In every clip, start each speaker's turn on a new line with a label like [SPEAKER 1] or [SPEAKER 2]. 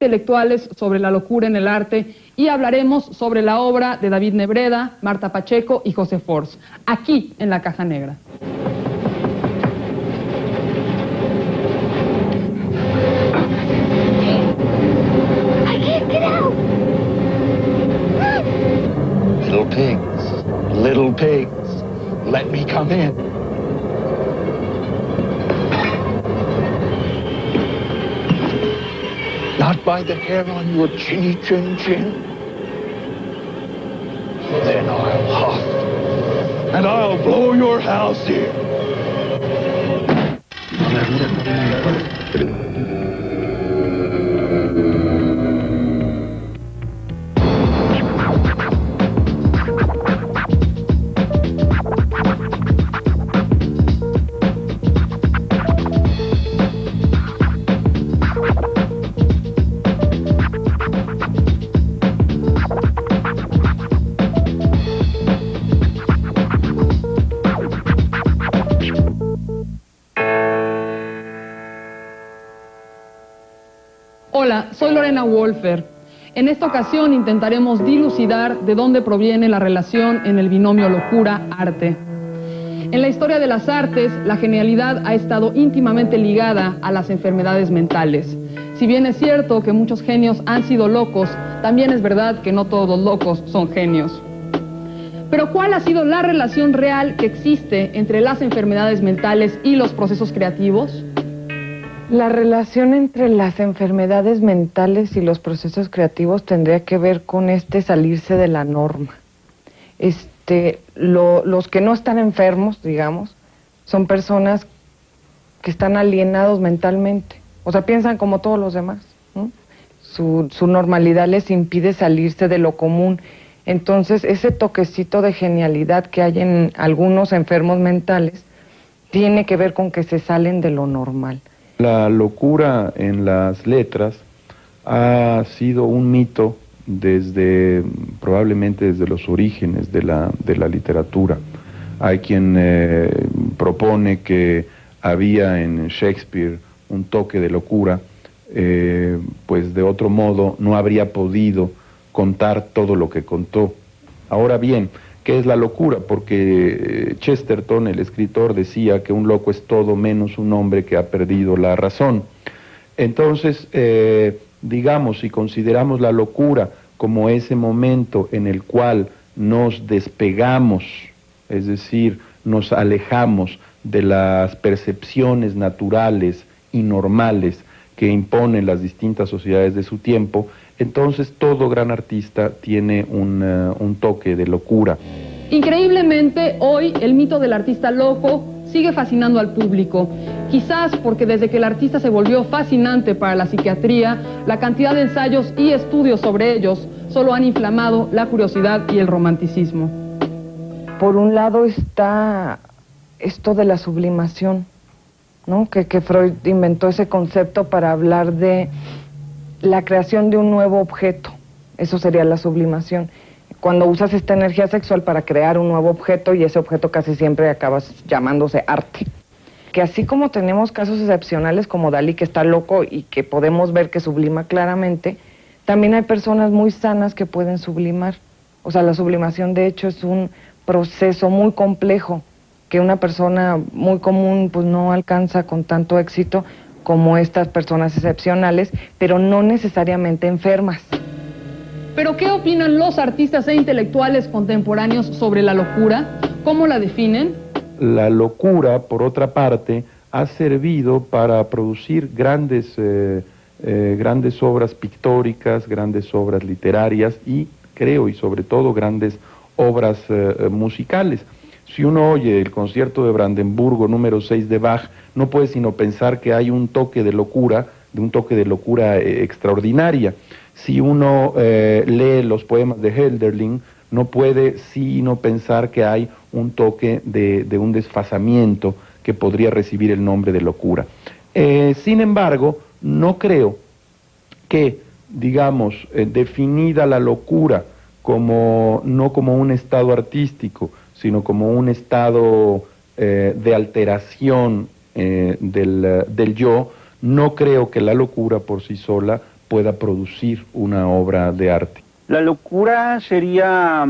[SPEAKER 1] intelectuales sobre la locura en el arte y hablaremos sobre la obra de David Nebreda, Marta Pacheco y José Force, aquí en La Caja Negra.
[SPEAKER 2] I can't get out.
[SPEAKER 3] Little pigs, let me come in. Not by the hair on your chinny chin chin. Then I'll huff, and I'll blow your house in.
[SPEAKER 1] Hola, soy Lorena Wolfer. En esta ocasión intentaremos dilucidar de dónde proviene la relación en el binomio locura-arte. En la historia de las artes, la genialidad ha estado íntimamente ligada a las enfermedades mentales. Si bien es cierto que muchos genios han sido locos, también es verdad que no todos los locos son genios. Pero ¿cuál ha sido la relación real que existe entre las enfermedades mentales y los procesos creativos?
[SPEAKER 4] La relación entre las enfermedades mentales y los procesos creativos tendría que ver con salirse de la norma. Los que no están enfermos, digamos, son personas que están alienados mentalmente. O sea, piensan como todos los demás, ¿no? Su normalidad les impide salirse de lo común. Entonces, ese toquecito de genialidad que hay en algunos enfermos mentales tiene que ver con que se salen de lo normal.
[SPEAKER 5] La locura en las letras ha sido un mito probablemente desde los orígenes de la literatura. Hay quien propone que había en Shakespeare un toque de locura, pues de otro modo no habría podido contar todo lo que contó. Ahora bien, ¿qué es la locura? Porque Chesterton, el escritor, decía que un loco es todo menos un hombre que ha perdido la razón. Entonces, digamos, si consideramos la locura como ese momento en el cual nos despegamos, es decir, nos alejamos de las percepciones naturales y normales que imponen las distintas sociedades de su tiempo, entonces todo gran artista tiene un toque de locura.
[SPEAKER 1] Increíblemente, hoy el mito del artista loco sigue fascinando al público. Quizás porque desde que el artista se volvió fascinante para la psiquiatría, la cantidad de ensayos y estudios sobre ellos solo han inflamado la curiosidad y el romanticismo.
[SPEAKER 4] Por un lado está esto de la sublimación, ¿no? Que Freud inventó ese concepto para hablar de la creación de un nuevo objeto. Eso sería la sublimación. Cuando usas esta energía sexual para crear un nuevo objeto, y ese objeto casi siempre acaba llamándose arte. Que así como tenemos casos excepcionales como Dalí, que está loco y que podemos ver que sublima claramente, también hay personas muy sanas que pueden sublimar. O sea, la sublimación de hecho es un proceso muy complejo que una persona muy común pues no alcanza con tanto éxito como estas personas excepcionales, pero no necesariamente enfermas.
[SPEAKER 1] ¿Pero qué opinan los artistas e intelectuales contemporáneos sobre la locura? ¿Cómo la definen?
[SPEAKER 5] La locura, por otra parte, ha servido para producir grandes obras pictóricas, grandes obras literarias y, creo, y sobre todo, grandes obras musicales. Si uno oye el concierto de Brandenburgo número 6 de Bach, no puede sino pensar que hay un toque de locura extraordinaria. Si uno lee los poemas de Hölderlin, no puede sino pensar que hay un toque de un desfasamiento que podría recibir el nombre de locura. Sin embargo, no creo que, digamos, definida la locura no como un estado artístico, sino como un estado de alteración del yo, no creo que la locura por sí sola pueda producir una obra de arte.
[SPEAKER 6] La locura sería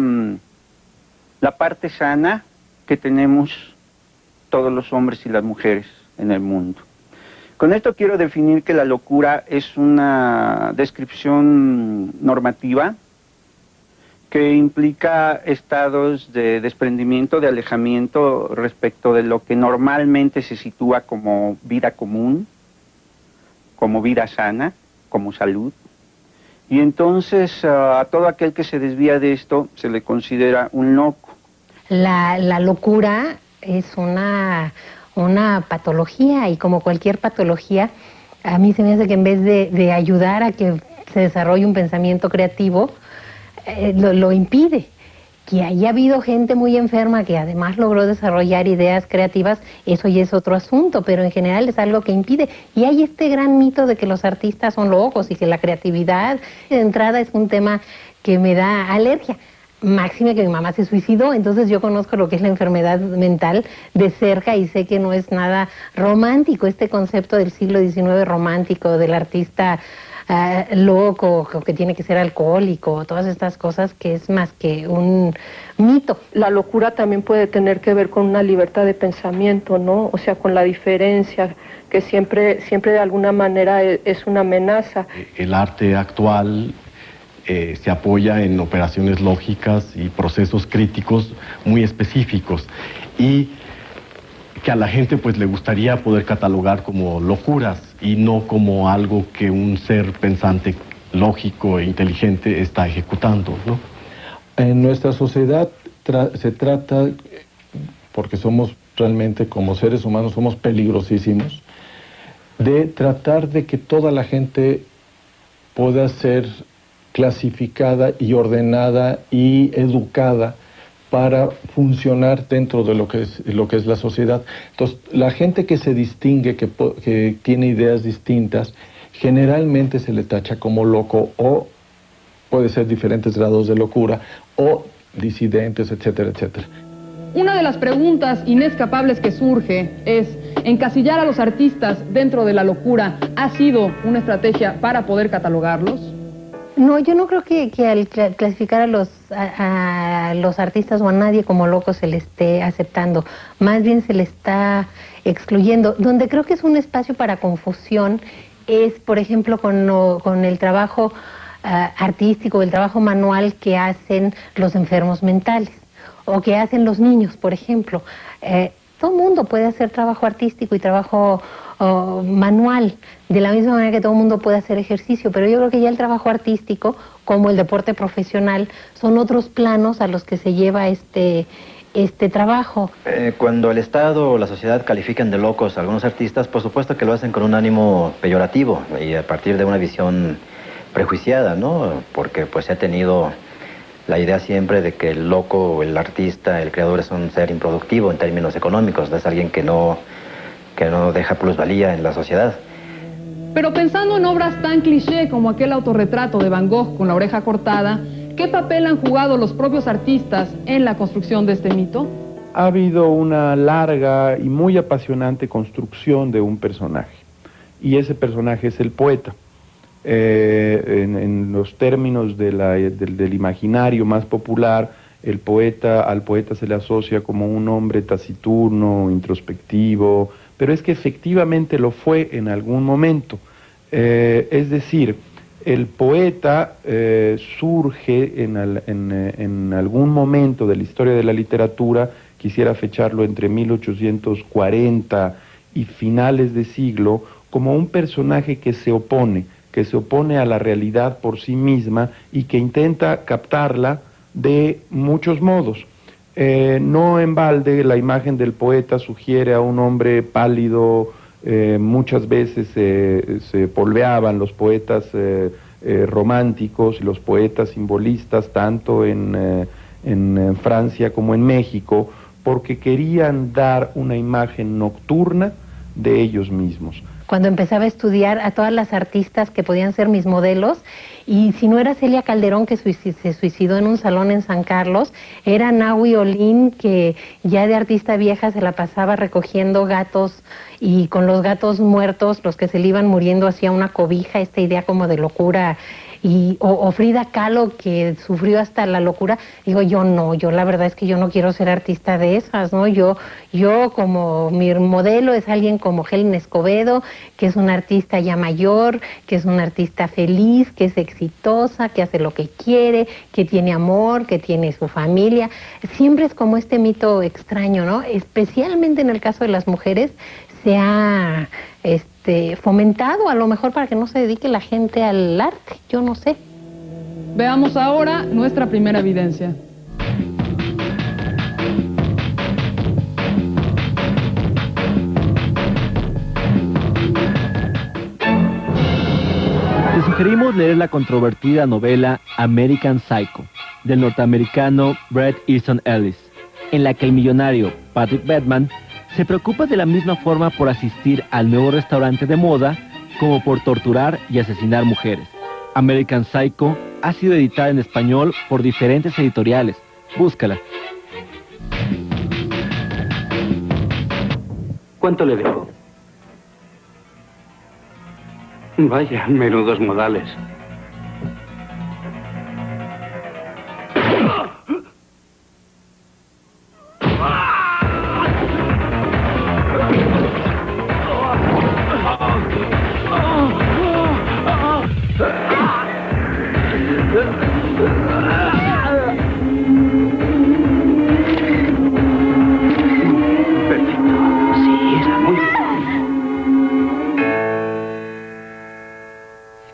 [SPEAKER 6] la parte sana que tenemos todos los hombres y las mujeres en el mundo. Con esto quiero definir que la locura es una descripción normativa que implica estados de desprendimiento, de alejamiento respecto de lo que normalmente se sitúa como vida común, como vida sana, como salud. Y entonces a todo aquel que se desvía de esto se le considera un loco.
[SPEAKER 7] La locura es una patología, y como cualquier patología, a mí se me hace que en vez de ayudar a que se desarrolle un pensamiento creativo, lo impide. Que haya habido gente muy enferma que además logró desarrollar ideas creativas, eso ya es otro asunto, pero en general es algo que impide. Y hay este gran mito de que los artistas son locos y que la creatividad de entrada es un tema que me da alergia. Máxime que mi mamá se suicidó, entonces yo conozco lo que es la enfermedad mental de cerca y sé que no es nada romántico, este concepto del siglo XIX romántico, del artista loco, que tiene que ser alcohólico, todas estas cosas, que es más que un mito.
[SPEAKER 8] La locura también puede tener que ver con una libertad de pensamiento, ¿no? O sea, con la diferencia, que siempre de alguna manera es una amenaza.
[SPEAKER 9] El arte actual se apoya en operaciones lógicas y procesos críticos muy específicos, y que a la gente pues le gustaría poder catalogar como locuras y no como algo que un ser pensante, lógico e inteligente está ejecutando, ¿no?
[SPEAKER 10] En nuestra sociedad se trata, porque somos realmente como seres humanos, somos peligrosísimos, de tratar de que toda la gente pueda ser clasificada y ordenada y educada para funcionar dentro de lo que es la sociedad. Entonces, la gente que se distingue, que tiene ideas distintas, generalmente se le tacha como loco, o puede ser diferentes grados de locura, o disidentes, etcétera, etcétera.
[SPEAKER 1] Una de las preguntas inescapables que surge es, ¿encasillar a los artistas dentro de la locura ha sido una estrategia para poder catalogarlos?
[SPEAKER 7] No, yo no creo que al clasificar a los artistas o a nadie como locos se le esté aceptando, más bien se le está excluyendo. Donde creo que es un espacio para confusión es, por ejemplo, con el trabajo artístico, el trabajo manual que hacen los enfermos mentales o que hacen los niños, por ejemplo. Todo el mundo puede hacer trabajo artístico y trabajo manual, de la misma manera que todo el mundo puede hacer ejercicio, pero yo creo que ya el trabajo artístico, como el deporte profesional, son otros planos a los que se lleva este trabajo.
[SPEAKER 11] Cuando el Estado o la sociedad califican de locos a algunos artistas, por supuesto que lo hacen con un ánimo peyorativo y a partir de una visión prejuiciada, ¿no? Porque pues se ha tenido la idea siempre de que el loco, el artista, el creador es un ser improductivo en términos económicos, es alguien que no deja plusvalía en la sociedad.
[SPEAKER 1] Pero pensando en obras tan cliché como aquel autorretrato de Van Gogh con la oreja cortada, ¿qué papel han jugado los propios artistas en la construcción de este mito?
[SPEAKER 5] Ha habido una larga y muy apasionante construcción de un personaje, y ese personaje es el poeta. En los términos del imaginario más popular, al poeta se le asocia como un hombre taciturno, introspectivo, pero es que efectivamente lo fue en algún momento. Es decir, el poeta surge en algún momento de la historia de la literatura, quisiera fecharlo entre 1840 y finales de siglo, como un personaje que se opone a la realidad por sí misma y que intenta captarla de muchos modos. No en balde la imagen del poeta sugiere a un hombre pálido. Muchas veces se polveaban los poetas románticos y los poetas simbolistas, tanto en Francia como en México, porque querían dar una imagen nocturna de ellos mismos.
[SPEAKER 7] Cuando empezaba a estudiar a todas las artistas que podían ser mis modelos, y si no era Celia Calderón, que se suicidó en un salón en San Carlos, era Nahui Olin, que ya de artista vieja se la pasaba recogiendo gatos y con los gatos muertos, los que se le iban muriendo hacia una cobija, esta idea como de locura, o Frida Kahlo, que sufrió hasta la locura. Digo, yo la verdad es que yo no quiero ser artista de esas, ¿no? Yo como mi modelo es alguien como Helen Escobedo, que es una artista ya mayor, que es una artista feliz, que es exitosa, que hace lo que quiere, que tiene amor, que tiene su familia. Siempre es como este mito extraño, ¿no? Especialmente en el caso de las mujeres, se ha fomentado a lo mejor para que no se dedique la gente al arte, yo no sé.
[SPEAKER 1] Veamos ahora nuestra primera evidencia.
[SPEAKER 12] Te sugerimos leer la controvertida novela American Psycho, del norteamericano Bret Easton Ellis, en la que el millonario Patrick Bateman se preocupa de la misma forma por asistir al nuevo restaurante de moda como por torturar y asesinar mujeres. American Psycho ha sido editada en español por diferentes editoriales. Búscala.
[SPEAKER 13] ¿Cuánto le dejo? Vaya, menudos modales.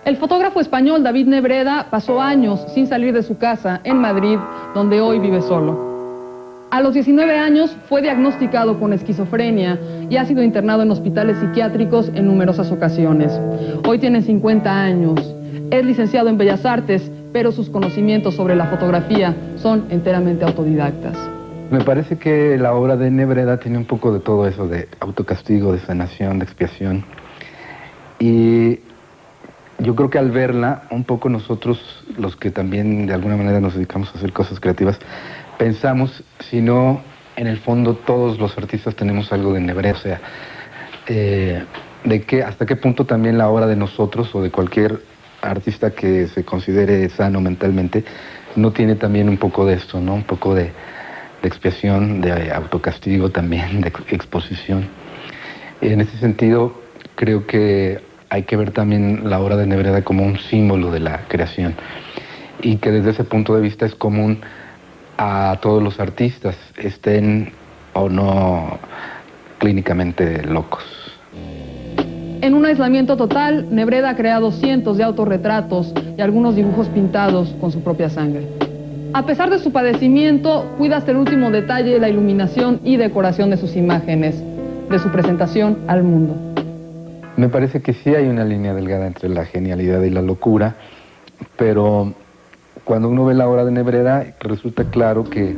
[SPEAKER 1] El fotógrafo español David Nebreda pasó años sin salir de su casa en Madrid, donde hoy vive solo. A los 19 años fue diagnosticado con esquizofrenia y ha sido internado en hospitales psiquiátricos en numerosas ocasiones. Hoy tiene 50 años. Es licenciado en Bellas Artes, pero sus conocimientos sobre la fotografía son enteramente autodidactas.
[SPEAKER 14] Me parece que la obra de Nebreda tiene un poco de todo eso, de autocastigo, de sanación, de expiación. Y yo creo que al verla, un poco nosotros, los que también de alguna manera nos dedicamos a hacer cosas creativas, pensamos, si no, en el fondo todos los artistas tenemos algo de Nebreda, o sea, de que hasta qué punto también la obra de nosotros o de cualquier artista que se considere sano mentalmente, no tiene también un poco de esto, ¿no? Un poco de expiación, de autocastigo también, de exposición. Y en ese sentido, creo que hay que ver también la obra de Nebreda como un símbolo de la creación y que desde ese punto de vista es común a todos los artistas, estén o no clínicamente locos.
[SPEAKER 1] En un aislamiento total, Nebreda ha creado cientos de autorretratos y algunos dibujos pintados con su propia sangre. A pesar de su padecimiento, cuida hasta el último detalle la iluminación y decoración de sus imágenes, de su presentación al mundo.
[SPEAKER 14] Me parece que sí hay una línea delgada entre la genialidad y la locura, pero cuando uno ve la obra de Nebreda resulta claro que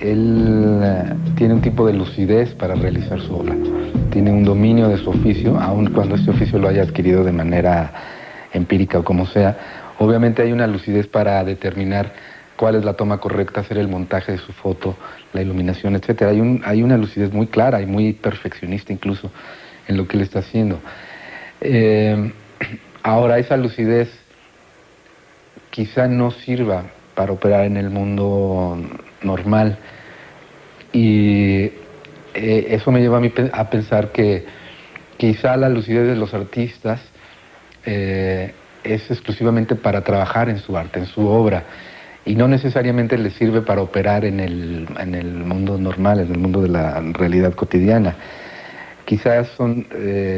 [SPEAKER 14] él tiene un tipo de lucidez para realizar su obra, tiene un dominio de su oficio, aun cuando este oficio lo haya adquirido de manera empírica o como sea. Obviamente hay una lucidez para determinar cuál es la toma correcta, hacer el montaje de su foto, la iluminación, etc. Hay una lucidez muy clara y muy perfeccionista incluso en lo que él está haciendo. Ahora, esa lucidez quizá no sirva para operar en el mundo normal y eso me lleva a mí a pensar que quizá la lucidez de los artistas es exclusivamente para trabajar en su arte, en su obra, y no necesariamente les sirve para operar en el mundo normal, en el mundo de la realidad cotidiana. Quizás son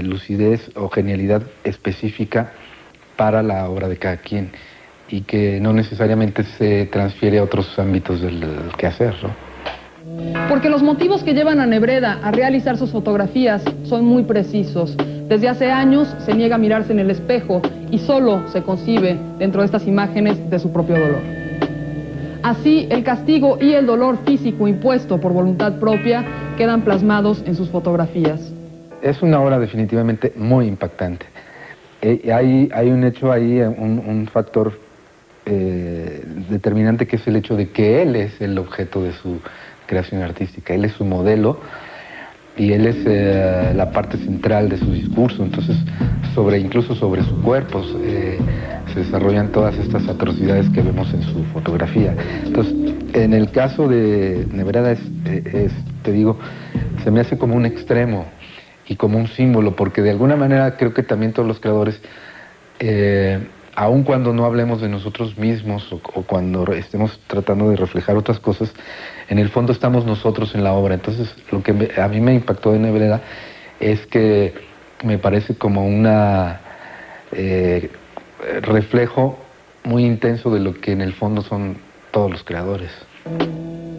[SPEAKER 14] lucidez o genialidad específica para la obra de cada quien y que no necesariamente se transfiere a otros ámbitos del quehacer, ¿no?
[SPEAKER 1] Porque los motivos que llevan a Nebreda a realizar sus fotografías son muy precisos. Desde hace años se niega a mirarse en el espejo y solo se concibe dentro de estas imágenes de su propio dolor. Así, el castigo y el dolor físico impuesto por voluntad propia quedan plasmados en sus fotografías.
[SPEAKER 14] Es una obra definitivamente muy impactante. Hay un hecho ahí, un factor determinante, que es el hecho de que él es el objeto de su creación artística, él es su modelo y él es la parte central de su discurso, entonces incluso sobre su cuerpo se desarrollan todas estas atrocidades que vemos en su fotografía. Entonces, en el caso de Nebreda te digo, se me hace como un extremo y como un símbolo, porque de alguna manera creo que también todos los creadores, aun cuando no hablemos de nosotros mismos o cuando estemos tratando de reflejar otras cosas, en el fondo estamos nosotros en la obra. Entonces, lo que a mí me impactó de Nebreda es que me parece como una reflejo muy intenso de lo que en el fondo son todos los creadores.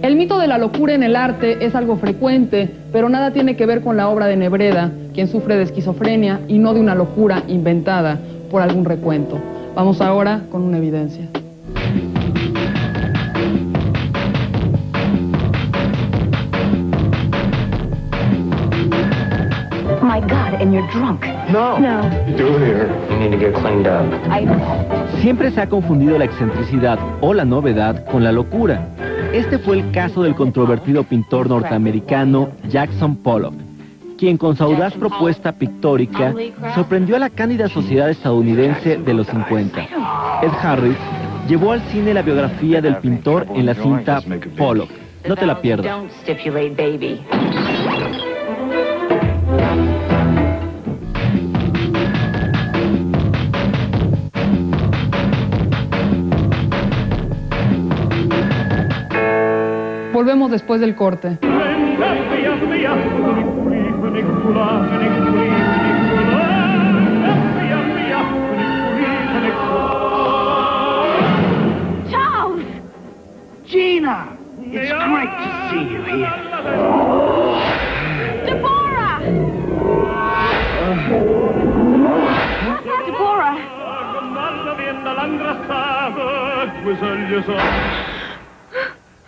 [SPEAKER 1] El mito de la locura en el arte es algo frecuente, pero nada tiene que ver con la obra de Nebreda, quien sufre de esquizofrenia y no de una locura inventada por algún recuento. Vamos ahora con una evidencia.
[SPEAKER 2] Oh my God, and you're drunk.
[SPEAKER 13] No. Do here. You need to get cleaned up.
[SPEAKER 12] Siempre se ha confundido la excentricidad o la novedad con la locura. Este fue el caso del controvertido pintor norteamericano Jackson Pollock, quien con su audaz propuesta pictórica sorprendió a la cándida sociedad estadounidense de los 50. Ed Harris llevó al cine la biografía del pintor en la cinta Pollock. No te la pierdas.
[SPEAKER 2] Don't stipulate, baby.
[SPEAKER 1] Volvemos después del corte.
[SPEAKER 2] Charles!
[SPEAKER 15] Gina! It's great to see you here.
[SPEAKER 2] Deborah! Deborah!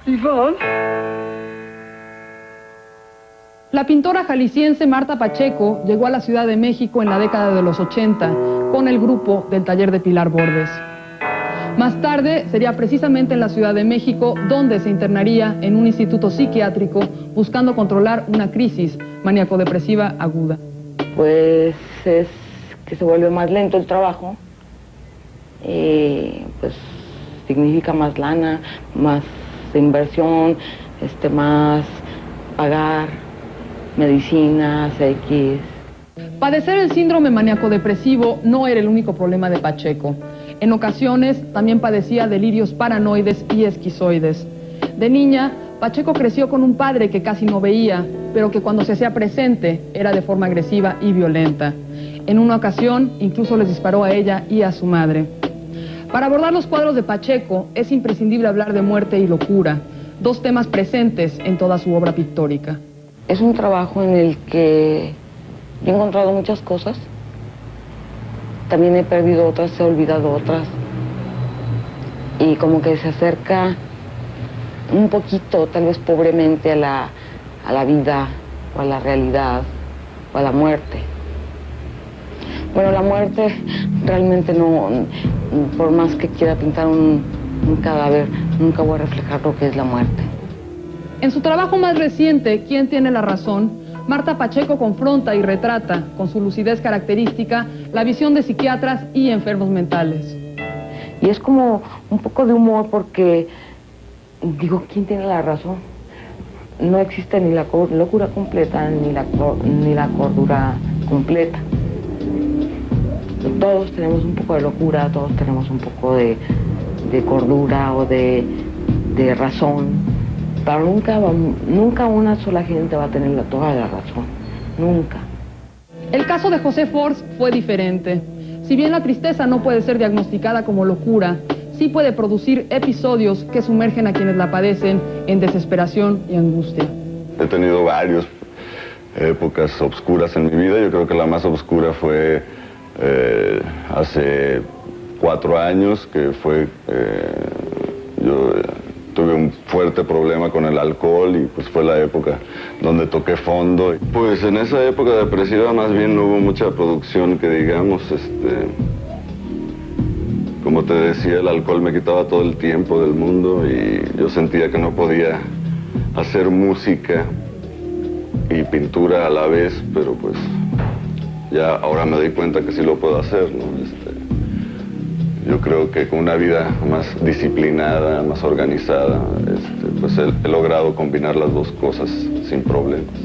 [SPEAKER 15] Yvonne?
[SPEAKER 1] La pintora jalisciense Marta Pacheco llegó a la Ciudad de México en la década de los 80 con el grupo del taller de Pilar Bordes. Más tarde sería precisamente en la Ciudad de México donde se internaría en un instituto psiquiátrico buscando controlar una crisis maníaco-depresiva aguda.
[SPEAKER 4] Pues es que se vuelve más lento el trabajo, pues significa más lana, más inversión, más pagar medicinas, X.
[SPEAKER 1] Padecer el síndrome maníaco-depresivo no era el único problema de Pacheco. En ocasiones también padecía delirios paranoides y esquizoides. De niña, Pacheco creció con un padre que casi no veía, pero que cuando se hacía presente era de forma agresiva y violenta. En una ocasión, incluso les disparó a ella y a su madre. Para abordar los cuadros de Pacheco, es imprescindible hablar de muerte y locura, dos temas presentes en toda su obra pictórica.
[SPEAKER 4] Es un trabajo en el que he encontrado muchas cosas, también he perdido otras, he olvidado otras, y como que se acerca un poquito, tal vez pobremente, a la vida, o a la realidad, o a la muerte. Bueno, la muerte realmente no, por más que quiera pintar un cadáver, nunca voy a reflejar lo que es la muerte.
[SPEAKER 1] En su trabajo más reciente, ¿Quién tiene la razón?, Marta Pacheco confronta y retrata, con su lucidez característica, la visión de psiquiatras y enfermos mentales.
[SPEAKER 4] Y es como un poco de humor porque, digo, ¿quién tiene la razón? No existe ni la locura completa ni la cordura completa. Todos tenemos un poco de locura, todos tenemos un poco de cordura o de razón. Pero nunca una sola gente va a tener toda la razón, nunca.
[SPEAKER 1] El caso de José Force fue diferente. Si bien la tristeza no puede ser diagnosticada como locura, sí puede producir episodios que sumergen a quienes la padecen en desesperación y angustia.
[SPEAKER 16] He tenido varias épocas oscuras en mi vida. Yo creo que la más oscura fue hace 4 años, que fue... yo tuve un fuerte problema con el alcohol y pues fue la época donde toqué fondo. Pues en esa época depresiva más bien no hubo mucha producción que digamos, como te decía, el alcohol me quitaba todo el tiempo del mundo y yo sentía que no podía hacer música y pintura a la vez, pero pues ya ahora me doy cuenta que sí lo puedo hacer, ¿no? Yo creo que con una vida más disciplinada, más organizada, pues he logrado combinar las dos cosas sin problemas.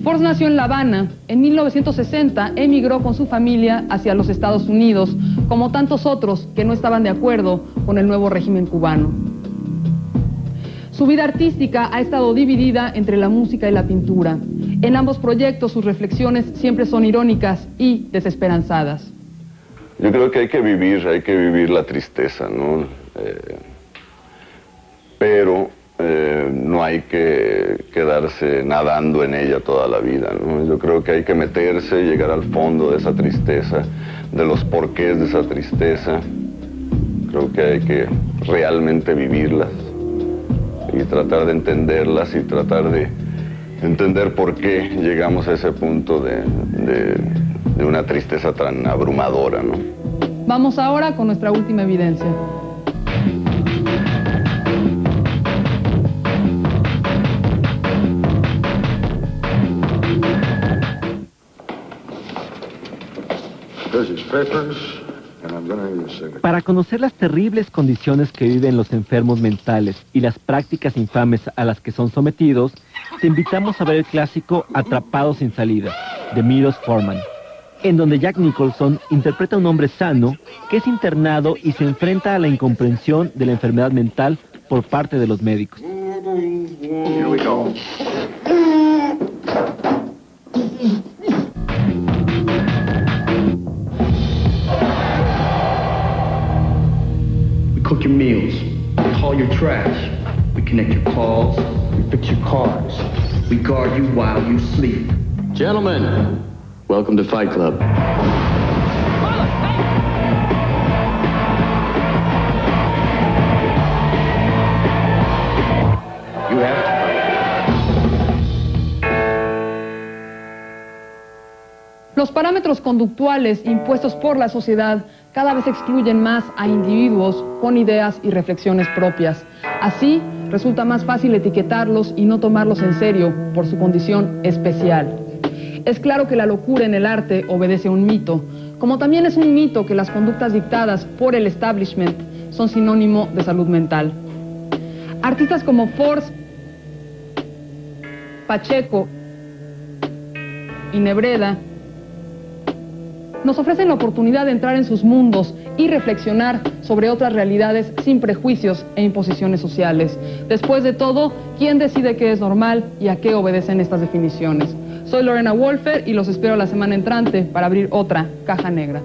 [SPEAKER 1] Force nació en La Habana. En 1960 emigró con su familia hacia los Estados Unidos, como tantos otros que no estaban de acuerdo con el nuevo régimen cubano. Su vida artística ha estado dividida entre la música y la pintura. En ambos proyectos sus reflexiones siempre son irónicas y desesperanzadas.
[SPEAKER 16] Yo creo que hay que vivir la tristeza, ¿no? Pero no hay que quedarse nadando en ella toda la vida, ¿no? Yo creo que hay que meterse, llegar al fondo de esa tristeza, de los porqués de esa tristeza. Creo que hay que realmente vivirlas y tratar de entenderlas y tratar de entender por qué llegamos a ese punto de una tristeza tan abrumadora, ¿no?
[SPEAKER 1] Vamos ahora con nuestra última evidencia.
[SPEAKER 12] Para conocer las terribles condiciones que viven los enfermos mentales y las prácticas infames a las que son sometidos, te invitamos a ver el clásico Atrapados sin salida, de Milos Forman, en donde Jack Nicholson interpreta a un hombre sano que es internado y se enfrenta a la incomprensión de la enfermedad mental por parte de los médicos.
[SPEAKER 3] Here we go.
[SPEAKER 15] We cook your meals. We haul your trash. We connect your calls. We fix your cars. We guard you while you sleep.
[SPEAKER 13] Gentlemen, welcome to Fight Club.
[SPEAKER 15] You have to fight.
[SPEAKER 1] Los parámetros conductuales impuestos por la sociedad cada vez excluyen más a individuos con ideas y reflexiones propias. Así, resulta más fácil etiquetarlos y no tomarlos en serio por su condición especial. Es claro que la locura en el arte obedece a un mito, como también es un mito que las conductas dictadas por el establishment son sinónimo de salud mental. Artistas como Force, Pacheco y Nebreda nos ofrecen la oportunidad de entrar en sus mundos y reflexionar sobre otras realidades sin prejuicios e imposiciones sociales. Después de todo, ¿quién decide qué es normal y a qué obedecen estas definiciones? Soy Lorena Wolfer y los espero la semana entrante para abrir otra caja negra.